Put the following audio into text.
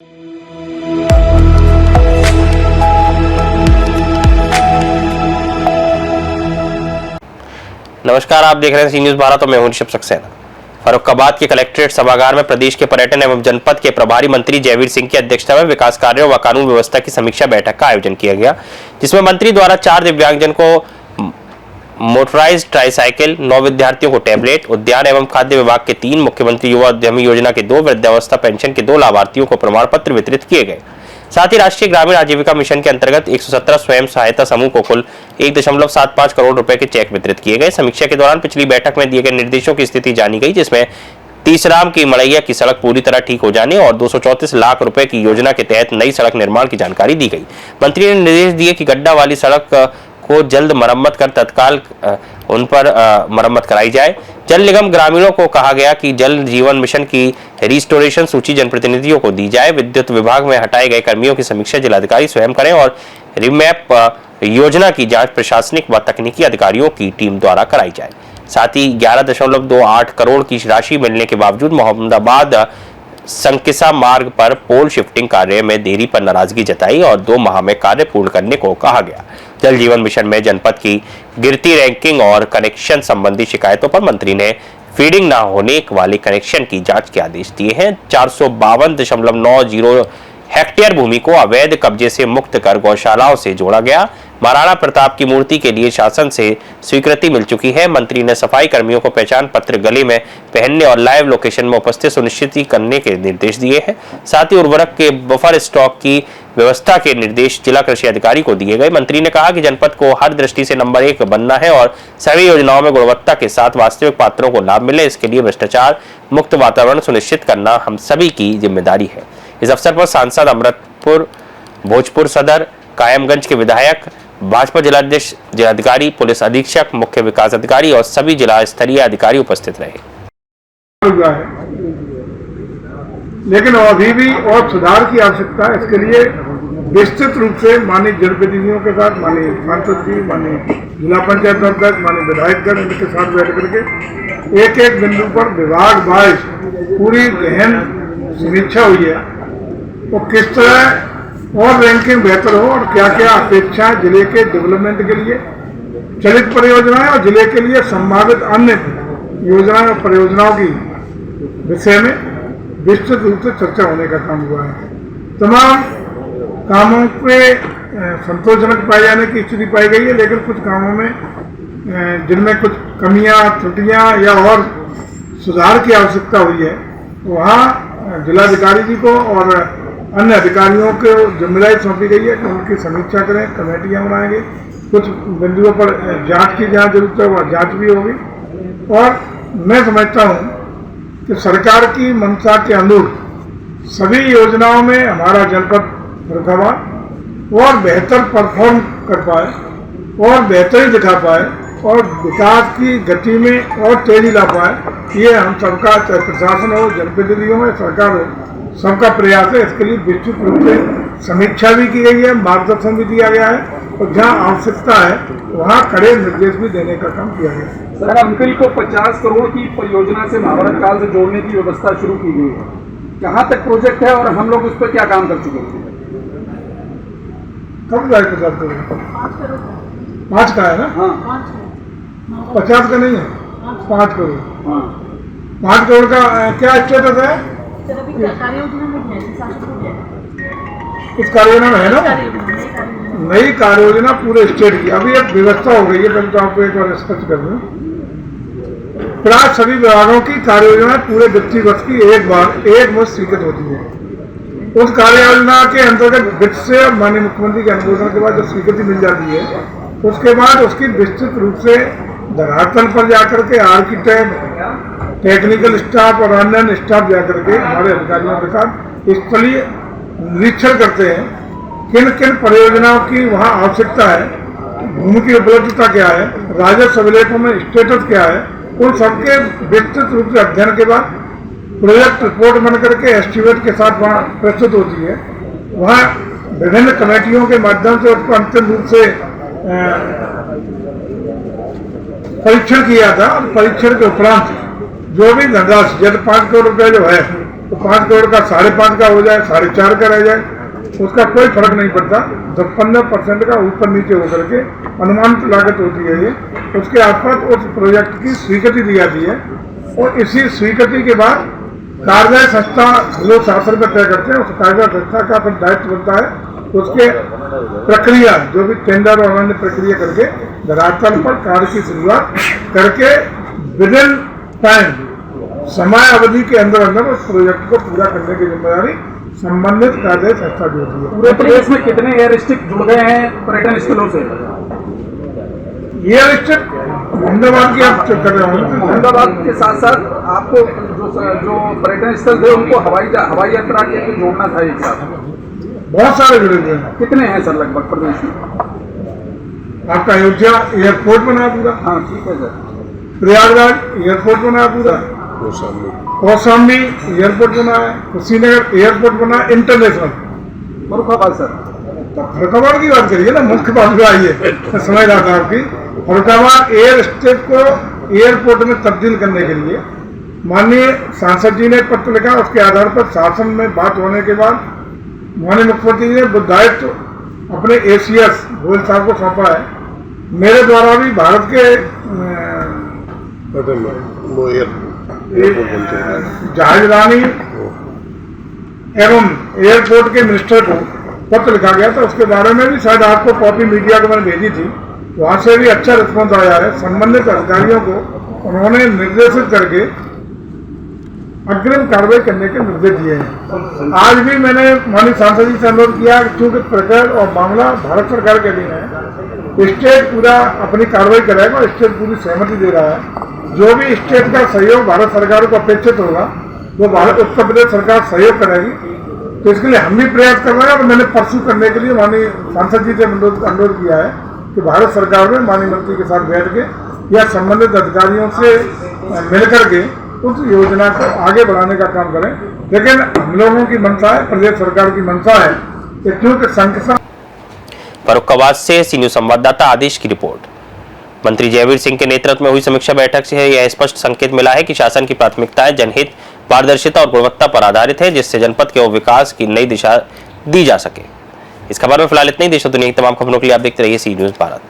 नमस्कार, आप देख रहे हैं सी न्यूज भारत और मैं हूं ऋषभ सक्सेना। फर्रुखाबाद के कलेक्ट्रेट सभागार में प्रदेश के पर्यटन एवं जनपद के प्रभारी मंत्री जयवीर सिंह की अध्यक्षता में विकास कार्यों व कानून व्यवस्था की समीक्षा बैठक का आयोजन किया गया, जिसमें मंत्री द्वारा 4 दिव्यांगजन को मोटराइज्ड ट्राईसाइकिल, 9 विद्यार्थियों को टैबलेट, उद्यान एवं खाद्य विभाग के 3, मुख्यमंत्री युवा उद्यमी योजना के 2, वृद्धावस्था पेंशन के 2 लाभार्थियों को प्रमाण पत्र वितरित किए गए। साथ ही राष्ट्रीय ग्रामीण आजीविका मिशन के अंतर्गत 117 स्वयं सहायता समूह को कुल 1.75 करोड़ रुपए के चेक वितरित किए गए। समीक्षा के दौरान पिछली बैठक में दिए गए निर्देशों की स्थिति जानी गई, जिसमें तीसराम की मड़ैया की सड़क पूरी तरह ठीक हो जाने और 234 लाख रुपए की योजना के तहत नई सड़क निर्माण की जानकारी दी गई। मंत्री ने निर्देश दिए कि गड्ढा वाली सड़क को जल्द मरम्मत कर तत्काल उन पर मरम्मत कराई जाए। जल निगम ग्रामीणों को कहा गया कि जल जीवन मिशन की रिस्टोरेशन सूची जनप्रतिनिधियों को दी जाए। विद्युत विभाग में हटाए गए कर्मियों की समीक्षा जिलाधिकारी स्वयं करें और रिमैप योजना की जांच प्रशासनिक व तकनीकी अधिकारियों की टीम द्वारा कराई जाए। साथ ही 11.28 करोड़ की राशि मिलने के बावजूद मोहम्मदाबाद संकिसा मार्ग पर पोल शिफ्टिंग कार्य में देरी पर नाराजगी जताई और 2 माह में कार्य पूर्ण करने को कहा गया। जल जीवन मिशन में जनपद की गिरती रैंकिंग और कनेक्शन संबंधी शिकायतों पर मंत्री ने फीडिंग न होने वाले कनेक्शन की जांच के आदेश दिए हैं। 452.90 हेक्टेयर भूमि को अवैध कब्जे से मुक्त कर गौशालाओं से जोड़ा गया। महाराणा प्रताप की मूर्ति के लिए शासन से स्वीकृति मिल चुकी है। मंत्री ने सफाई कर्मियों को पहचान पत्र गले में पहनने और लाइव लोकेशन में उपस्थित सुनिश्चित करने के निर्देश दिए हैं। साथ ही उर्वरक के बफर स्टॉक की व्यवस्था के निर्देश जिला कृषि अधिकारी को दिए गए। मंत्री ने कहा कि जनपद को हर दृष्टि से नंबर 1 बनना है और सभी योजनाओं में गुणवत्ता के साथ वास्तविक पात्रों को लाभ मिले, इसके लिए भ्रष्टाचार मुक्त वातावरण सुनिश्चित करना हम सभी की जिम्मेदारी है। इस अवसर पर सांसद अमृतपुर, भोजपुर सदर, कायमगंज के विधायक, भाजपा जिलाध्यक्ष, जिलाधिकारी, पुलिस अधीक्षक, मुख्य विकास अधिकारी और सभी जिला स्तरीय अधिकारी उपस्थित रहे। लेकिन अभी भी और सुधार की आवश्यकता है। इसके लिए विस्तृत रूप से माननीय जनप्रतिनिधियों के साथ, माननीय सांसद जी, माननीय जिला पंचायत अध्यक्ष, माननीय विधायकगण, इनके साथ बैठ करके एक बिंदु पर विभाग वाइज पूरी गहन समीक्षा हुई है। तो किस तरह और रैंकिंग बेहतर हो और क्या क्या अपेक्षा जिले के डेवलपमेंट के लिए चलित परियोजनाएं और जिले के लिए संभावित अन्य योजनाएं और परियोजनाओं की विषय में विस्तृत रूप से चर्चा होने का काम हुआ है। तमाम कामों पे संतोषजनक पाए जाने की स्थिति पाई गई है, लेकिन कुछ कामों में जिनमें कुछ कमियां, त्रुटियां या और सुधार की आवश्यकता हुई है, वहाँ जिलाधिकारी जी को और अन्य अधिकारियों को जिम्मेदारी सौंपी गई है कि उनकी समीक्षा करें, कमेटियां बनाएंगे। कुछ बिंदुओं पर जांच की जहाँ जरूरत है वह जांच भी होगी। और मैं समझता हूँ कि सरकार की मंशा के अनुरूप सभी योजनाओं में हमारा जनपद फर्रुखाबाद और बेहतर परफॉर्म कर पाए और बेहतरी दिखा पाए और विकास की गति में और तेजी ला पाए, ये हम सबका, चाहे प्रशासन हो, जनप्रतिनिधि हो, सरकार हो, सबका प्रयास है। इसके लिए विस्तृत रूप से समीक्षा भी की गई है, मार्गदर्शन भी दिया गया है और जहाँ आवश्यकता है वहाँ कड़े निर्देश भी देने का काम किया गया है। सर, अंकल को 50 करोड़ की परियोजना से महाभारत काल से जोड़ने की व्यवस्था शुरू की गई है। कहाँ तक प्रोजेक्ट है और हम लोग उस पर क्या काम कर चुके हैं? कब जाए 50 करोड़? 5 का है ना? हाँ, 50 का नहीं है, 5 करोड़। 5 करोड़ का क्या स्टेटस है? इस कार्य योजना में है ना, नई कार्य योजना पूरे स्टेट की अभी एक व्यवस्था हो गई है। पहले तो आपको एक बार स्पष्ट कर दूं, प्राय सभी विभागों की कार्य योजना पूरे वित्तीय वर्ष की एक मुश्त स्वीकृत होती है। उस कार्य योजना के अंतर्गत वित्त से माननीय मुख्यमंत्री के अनुमोदन के बाद जब स्वीकृति मिल जाती है, उसके बाद उसकी विस्तृत रूप से धरातल पर जाकर के आर्किटेक्ट, टेक्निकल स्टाफ और अन्य स्टाफ जाकर के हमारे अधिकारियों के साथ स्थलीय निरीक्षण करते हैं किन किन परियोजनाओं की वहाँ आवश्यकता है, भूमि की उपलब्धता क्या है, राजस्व अभिलेखों में स्टेटस क्या है। उन सबके विस्तृत रूप से अध्ययन के बाद प्रोजेक्ट रिपोर्ट बन करके एस्टीमेट के साथ वहाँ प्रस्तुत होती है। वहाँ विभिन्न कमेटियों के माध्यम से उसको अंतिम रूप से परीक्षण किया था और परीक्षण के उपरांत जो भी धनराशि जैसे 5 करोड़ रुपये जो है तो 5 करोड़ का 5.5 का हो जाए, 4.5 का रह जाए, उसका कोई फर्क नहीं पड़ता। जब 15% का ऊपर नीचे होकर के अनुमानित लागत होती है ये, उसके आसपास उस प्रोजेक्ट की स्वीकृति दी जाती है और इसी स्वीकृति के बाद कार्यदायी संस्था जो शासन में तय करते हैं, उस कार्यदायी संस्था का फिर दायित्व बनता है उसके प्रक्रिया, जो भी टेंडर और अन्य प्रक्रिया करके धरातल पर कार्य की शुरुआत करके विदिन टाइम समय अवधि के अंदर उस प्रोजेक्ट को पूरा करने की जिम्मेदारी संबंधित कार्यदायी संस्था की होती है। पूरे प्रदेश में कितने एयर स्ट्रिप जुड़ गए हैं पर्यटन स्थलों से? एयर स्ट्रिप अहमदाबाद की आप चेक कर रहे होंगे। अहमदाबाद के साथ साथ आपको जो पर्यटन स्थल थे उनको हवाई यात्रा के लिए जोड़ना था एक साथ। बहुत सारे जुड़े हुए हैं। कितने हैं सर लगभग प्रदेश में? आपका अयोध्या एयरपोर्ट बना पूरा, हाँ ठीक है सर। प्रयागराज एयरपोर्ट बना पूरा, कौशाम्बी एयरपोर्ट बना है, कुशीनगर एयरपोर्ट बना इंटरनेशनल। फरुखाबाद सर, तो फरुखाबाद की बात करिए ना, मुख्य बात जो आई है मैं समझ रहा था आपकी। फरुखाबाद एयर स्ट्रिप को एयरपोर्ट में तब्दील करने के लिए माननीय सांसद जी ने पत्र लिखा, उसके आधार पर शासन में बात होने के बाद माननीय मुख्यमंत्री जी ने वो दायित्व अपने एसीएस गोयल साहब को सौंपा है। मेरे द्वारा भी भारत के जहाजरानी एवं एयरपोर्ट के मिनिस्टर को पत्र लिखा गया था। उसके बारे में भी शायद आपको कॉपी मीडिया को मैंने भेजी थी, वहां से भी अच्छा रिस्पॉन्स आया है। संबंधित अधिकारियों को उन्होंने निर्देशित करके अग्रिम कार्रवाई करने के निर्देश दिए हैं। आज भी मैंने माननीय सांसद जी से अनुरोध किया कि चूंकि प्रकरण और मामला भारत सरकार के अधीन है, स्टेट पूरा अपनी कार्रवाई करेगा, स्टेट पूरी सहमति दे रहा है। जो भी स्टेट का सहयोग भारत सरकार को अपेक्षित होगा वो भारत उत्तर प्रदेश सरकार सहयोग करेगी। तो इसके लिए हम भी प्रयास कर रहे हैं और मैंने परसों करने के लिए माननीय सांसद जी से अनुरोध किया है कि भारत सरकार में माननीय मंत्री के साथ बैठ के या संबंधित अधिकारियों से मिलकर के उस योजना को आगे बढ़ाने का काम करें। लेकिन हम लोगों की मंशा है, प्रदेश सरकार की मंशा है कि क्योंकि संख्या। फर्रुखाबाद से सी न्यूज संवाददाता आदेश की रिपोर्ट। मंत्री जयवीर सिंह के नेतृत्व में हुई समीक्षा बैठक से यह स्पष्ट संकेत मिला है कि शासन की प्राथमिकताएं जनहित, पारदर्शिता और गुणवत्ता पर आधारित है, जिससे जनपद के विकास की नई दिशा दी जा सके। इस खबर में फिलहाल इतना ही। देश और दुनिया की तमाम खबरों के लिए आप देखते रहिए सी न्यूज भारत।